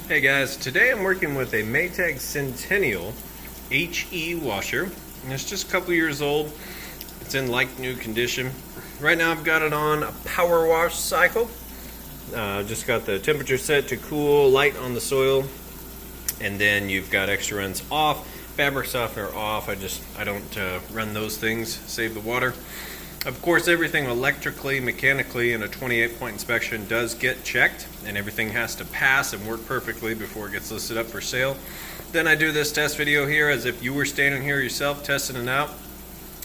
Hey guys, today I'm working with a Maytag Centennial HE washer, and it's just a couple years old. It's in like new condition. Right now I've got it on a power wash cycle. Just got the temperature set to cool, light on the soil, and then you've got extra runs off, fabric softener off. I don't run those things, save the water. Of course, everything electrically, mechanically, in a 28-point inspection does get checked, and everything has to pass and work perfectly before it gets listed up for sale. Then I do this test video here as if you were standing here yourself testing it out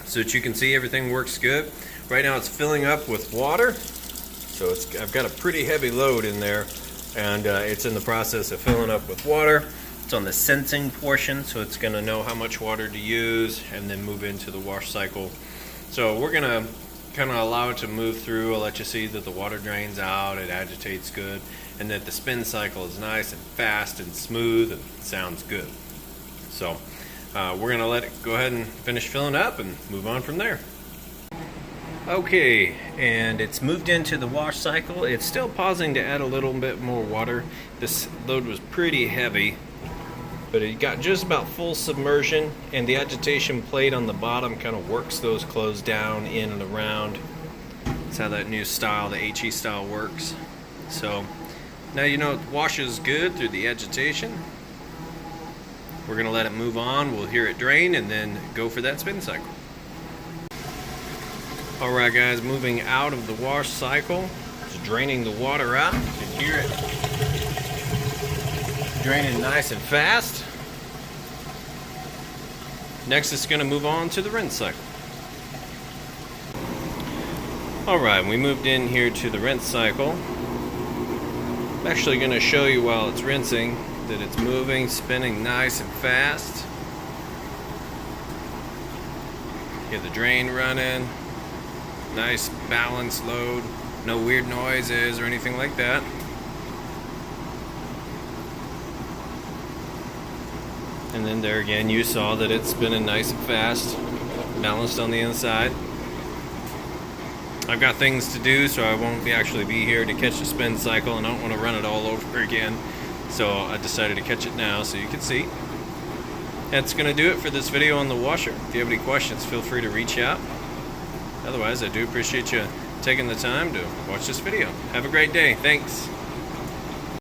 so that you can see everything works good. Right now it's filling up with water, so I've got a pretty heavy load in there, and it's in the process of filling up with water. It's on the sensing portion, so it's going to know how much water to use and then move into the wash cycle. So we're going to kind of allow it to move through. I'll let you see that the water drains out, it agitates good, and that the spin cycle is nice and fast and smooth and sounds good. So we're going to let it go ahead and finish filling up and move on from there. Okay, and it's moved into the wash cycle. It's still pausing to add a little bit more water. This load was pretty heavy, but it got just about full submersion, and the agitation plate on the bottom kind of works those clothes down, in and around. That's how that new style, the HE style, works. So now you know it washes good through the agitation. We're going to let it move on. We'll hear it drain and then go for that spin cycle. Alright guys, moving out of the wash cycle. It's draining the water out. You can hear it draining nice and fast. Next it's going to move on to the rinse cycle. Alright, we moved in here to the rinse cycle. I'm actually going to show you while it's rinsing that it's moving, spinning nice and fast. Get the drain running. Nice balanced load. No weird noises or anything like that. And then there again, you saw that it's spinning nice and fast, balanced on the inside. I've got things to do, so I won't actually be here to catch the spin cycle, and I don't want to run it all over again. So I decided to catch it now so you can see. That's going to do it for this video on the washer. If you have any questions, feel free to reach out. Otherwise, I do appreciate you taking the time to watch this video. Have a great day. Thanks.